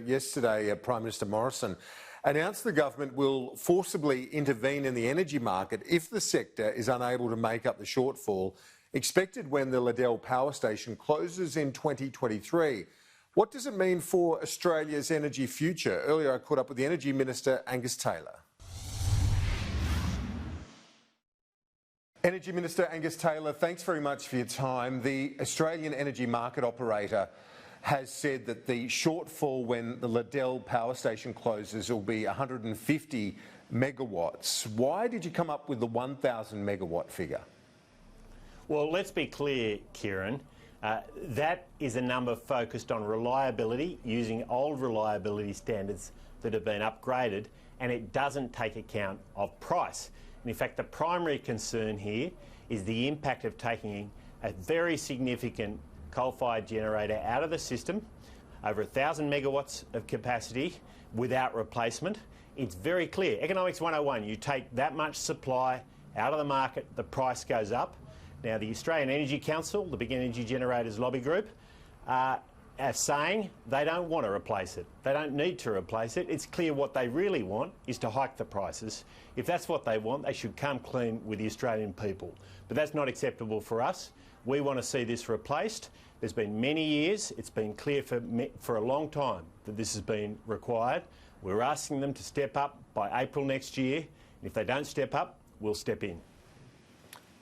Yesterday, Prime Minister Morrison announced the government will forcibly intervene in the energy market if the sector is unable to make up the shortfall expected when the Liddell power station closes in 2023. What does it mean for Australia's energy future? Earlier I caught up with the Energy Minister Angus Taylor. Energy Minister Angus Taylor, thanks very much for your time. The Australian Energy Market Operator has said that the shortfall when the Liddell power station closes will be 150 megawatts. Why did you come up with the 1,000 megawatt figure? Well, let's be clear, Kieran. That is a number focused on reliability, using old reliability standards that have been upgraded, and it doesn't take account of price. And in fact, the primary concern here is the impact of taking a very significant coal-fired generator out of the system, over 1,000 megawatts of capacity without replacement. It's very clear. Economics 101, you take that much supply out of the market, the price goes up. Now, the Australian Energy Council, the big energy generators lobby group, are saying they don't want to replace it. They don't need to replace it. It's clear what they really want is to hike the prices. If that's what they want, they should come clean with the Australian people. But that's not acceptable for us. We want to see this replaced. There's been many years. It's been clear for a long time that this has been required. We're asking them to step up by April next year. And if they don't step up, we'll step in.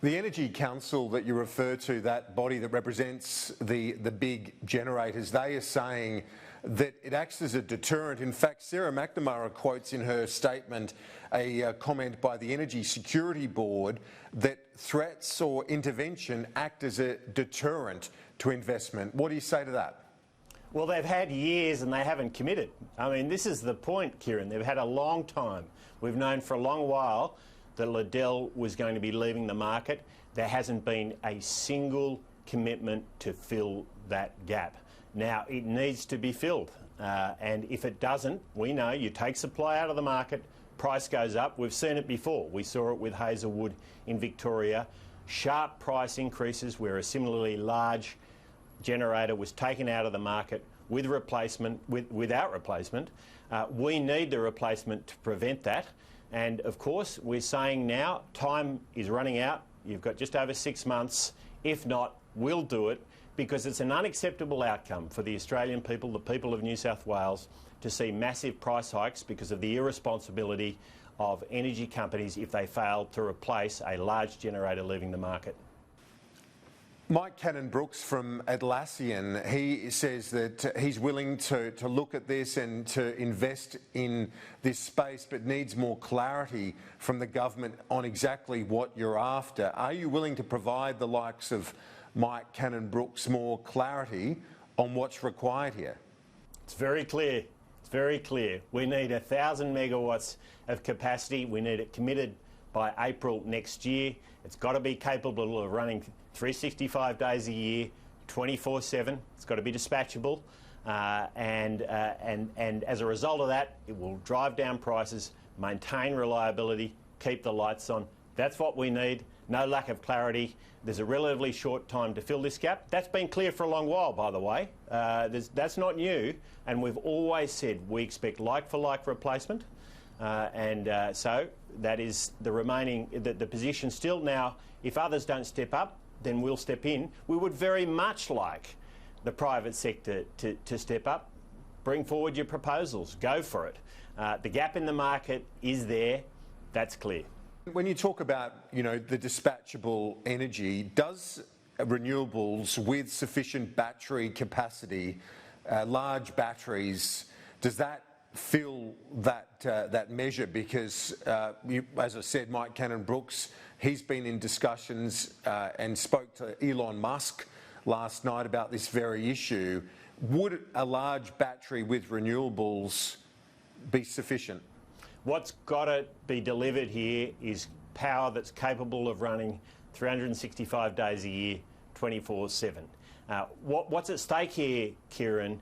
The Energy Council that you refer to, that body that represents the big generators, they are saying that it acts as a deterrent. In fact, Sarah McNamara quotes in her statement a comment by the Energy Security Board that threats or intervention act as a deterrent to investment. What do you say to that? Well, they've had years and they haven't committed. I mean, this is the point, Kieran. They've had a long time. We've known for a long while that Liddell was going to be leaving the market. There hasn't been a single commitment to fill that gap. Now, it needs to be filled. And if it doesn't, we know you take supply out of the market, price goes up. We've seen it before. We saw it with Hazelwood in Victoria. Sharp price increases where a similarly large generator was taken out of the market with replacement, without replacement. We need the replacement to prevent that. And of course, we're saying now time is running out. You've got just over 6 months. If not, we'll do it, because it's an unacceptable outcome for the Australian people, the people of New South Wales, to see massive price hikes because of the irresponsibility of energy companies if they fail to replace a large generator leaving the market. Mike Cannon-Brookes from Atlassian, he says that he's willing to look at this and to invest in this space, but needs more clarity from the government on exactly what you're after. Are you willing to provide the likes of Mike Cannon-Brookes more clarity on what's required here? It's very clear. It's very clear. We need 1,000 megawatts of capacity. We need it committed by April next year. It's got to be capable of running 365 days a year, 24/7. It's got to be dispatchable, and as a result of that, it will drive down prices, maintain reliability, keep the lights on. That's what we need. No lack of clarity. There's a relatively short time to fill this gap. That's been clear for a long while, by the way. That's not new, and we've always said we expect like-for-like replacement. So that is the remaining, the position still. Now, if others don't step up, then we'll step in. We would very much like the private sector to step up. Bring forward your proposals. Go for it. The gap in the market is there. That's clear. When you talk about, the dispatchable energy, does renewables with sufficient battery capacity, large batteries, does that fill that measure? Because, as I said, Mike Cannon-Brookes, he's been in discussions and spoke to Elon Musk last night about this very issue. Would a large battery with renewables be sufficient? What's got to be delivered here is power that's capable of running 365 days a year, 24/7. What's at stake here, Kieran,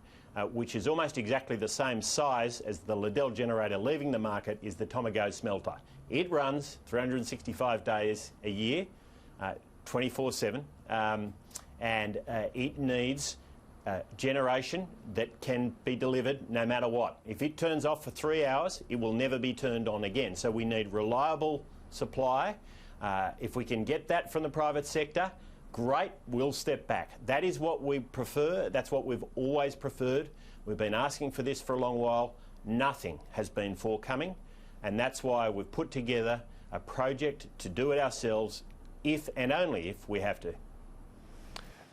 which is almost exactly the same size as the Liddell generator leaving the market, is the Tomago smelter. It runs 365 days a year, 24/7, and it needs generation that can be delivered no matter what. If it turns off for 3 hours, it will never be turned on again. So we need reliable supply. If we can get that from the private sector, great, we'll step back. That is what we prefer. That's what we've always preferred. We've been asking for this for a long while. Nothing has been forthcoming, and that's why we've put together a project to do it ourselves if and only if we have to.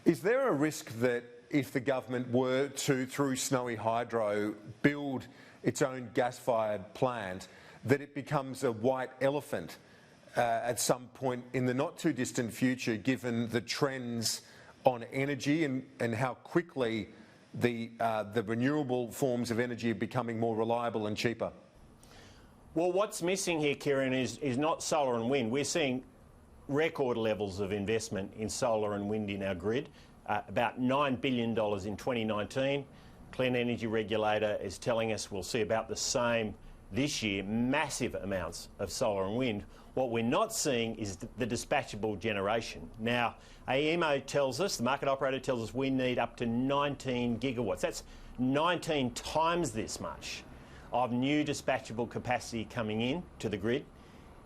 Is there a risk that if the government were to, through Snowy Hydro, build its own gas-fired plant, that it becomes a white elephant at some point in the not-too-distant future, given the trends on energy and how quickly the renewable forms of energy are becoming more reliable and cheaper? Well, what's missing here, Kieran, is not solar and wind. We're seeing record levels of investment in solar and wind in our grid, about $9 billion in 2019. Clean Energy Regulator is telling us we'll see about the same this year, massive amounts of solar and wind. What we're not seeing is the dispatchable generation. Now, AEMO tells us, the market operator tells us, we need up to 19 gigawatts. That's 19 times this much of new dispatchable capacity coming in to the grid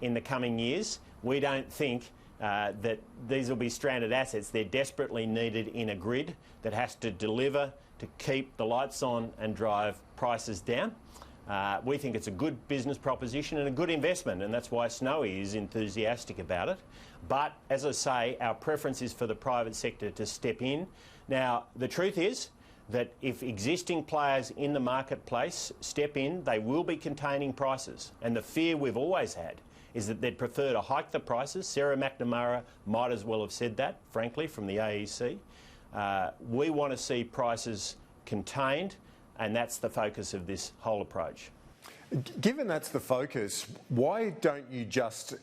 in the coming years. We don't think that these will be stranded assets. They're desperately needed in a grid that has to deliver to keep the lights on and drive prices down. We think it's a good business proposition and a good investment, and that's why Snowy is enthusiastic about it. But as I say, our preference is for the private sector to step in. Now, the truth is that if existing players in the marketplace step in, they will be containing prices. And the fear we've always had is that they'd prefer to hike the prices. Sarah McNamara might as well have said that, frankly, from the AEC. We want to see prices contained, and that's the focus of this whole approach. Given that's the focus, why don't you just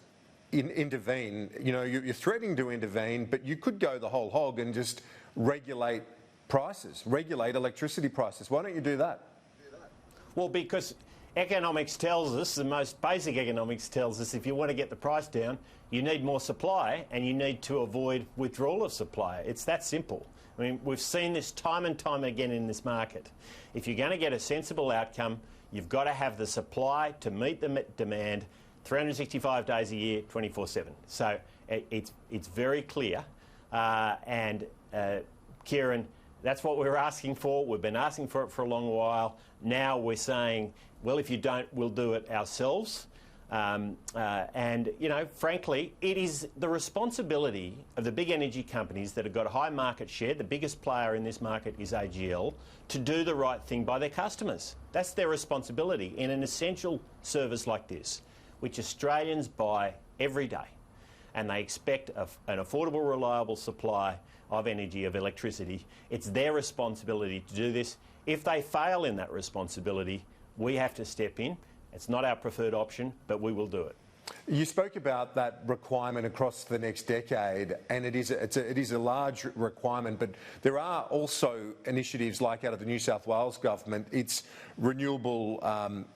intervene? You know, you're threatening to intervene, but you could go the whole hog and just regulate prices, regulate electricity prices. Why don't you do that? Well, because economics tells us, the most basic economics tells us, if you want to get the price down, you need more supply and you need to avoid withdrawal of supply. It's that simple. I mean, we've seen this time and time again in this market. If you're going to get a sensible outcome, you've got to have the supply to meet the demand 365 days a year, 24/7. So it's very clear. Kieran, that's what we're asking for. We've been asking for it for a long while. Now we're saying, well, if you don't, we'll do it ourselves. And, you know, frankly, it is the responsibility of the big energy companies that have got a high market share, the biggest player in this market is AGL, to do the right thing by their customers. That's their responsibility in an essential service like this, which Australians buy every day. And they expect an affordable, reliable supply of energy, of electricity. It's their responsibility to do this. If they fail in that responsibility, we have to step in. It's not our preferred option, but we will do it. You spoke about that requirement across the next decade, and it is a large requirement, but there are also initiatives like out of the New South Wales government, it's renewable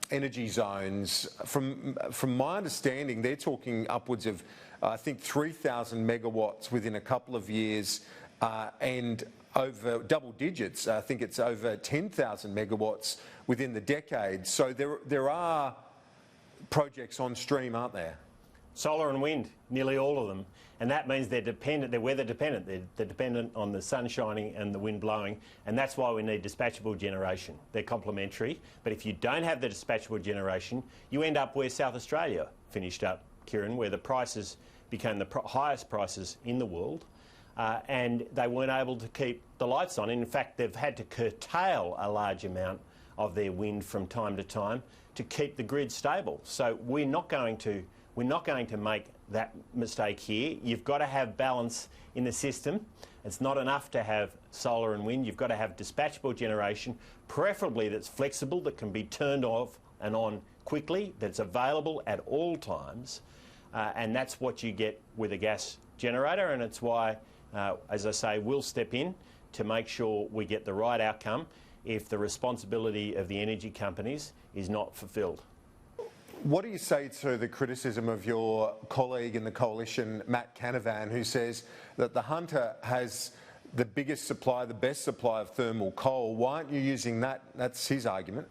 energy zones. From my understanding, they're talking upwards of, I think, 3,000 megawatts within a couple of years, and over double digits. I think it's over 10,000 megawatts within the decade. So there are projects on stream, aren't there? Solar and wind, nearly all of them. And that means they're dependent, they're weather dependent. They're dependent on the sun shining and the wind blowing. And that's why we need dispatchable generation. They're complementary. But if you don't have the dispatchable generation, you end up where South Australia finished up, Kieran, where the prices became the highest prices in the world. And they weren't able to keep the lights on. In fact, they've had to curtail a large amount of their wind from time to time to keep the grid stable. So we're not going to make that mistake here. You've got to have balance in the system. It's not enough to have solar and wind. You've got to have dispatchable generation, preferably that's flexible, that can be turned off and on quickly, that's available at all times. And that's what you get with a gas generator, and it's why, as I say, we'll step in to make sure we get the right outcome if the responsibility of the energy companies is not fulfilled. What do you say to the criticism of your colleague in the coalition, Matt Canavan, who says that the Hunter has the biggest supply, the best supply of thermal coal. Why aren't you using that? That's his argument.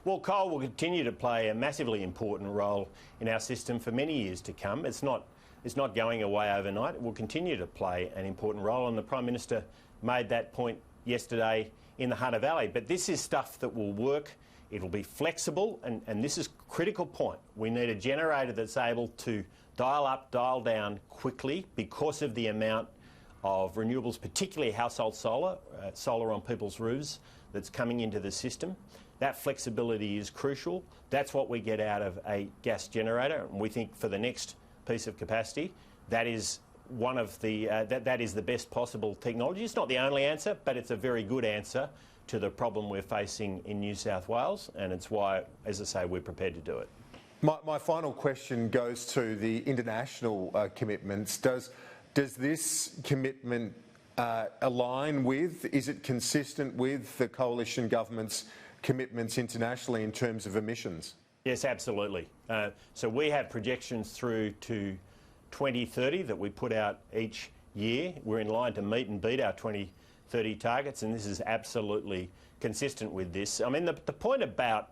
Well, coal will continue to play a massively important role in our system for many years to come. It's not going away overnight. It will continue to play an important role, and the Prime Minister made that point yesterday in the Hunter Valley. But this is stuff that will work. It'll be flexible, and this is a critical point. We need a generator that's able to dial up, dial down quickly because of the amount of renewables, particularly household solar, solar on people's roofs, that's coming into the system. That flexibility is crucial. That's what we get out of a gas generator, and we think for the next piece of capacity, that is one of the that is the best possible technology. It's not the only answer, but it's a very good answer to the problem we're facing in New South Wales, and it's why, as I say, we're prepared to do it. My final question goes to the international commitments. Does this commitment align with, is it consistent with the coalition government's commitments internationally in terms of emissions? Yes, absolutely. So we have projections through to 2030 that we put out each year. We're in line to meet and beat our 2030 targets, and this is absolutely consistent with this. I mean, the point about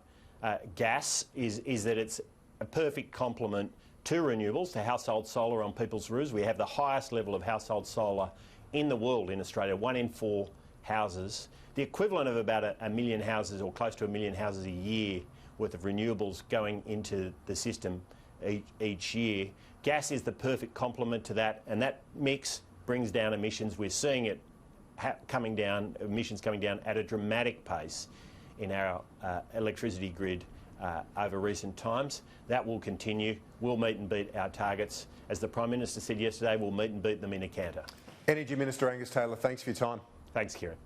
gas is that it's a perfect complement to renewables, to household solar on people's roofs. We have the highest level of household solar in the world in Australia, 1 in 4 houses. The equivalent of about a million houses, or close to 1 million houses a year worth of renewables going into the system each year. Gas is the perfect complement to that, and that mix brings down emissions. We're seeing it coming down, emissions coming down at a dramatic pace in our electricity grid over recent times. That will continue. We'll meet and beat our targets. As the Prime Minister said yesterday, we'll meet and beat them in a canter. Energy Minister Angus Taylor, thanks for your time. Thanks, Kieran.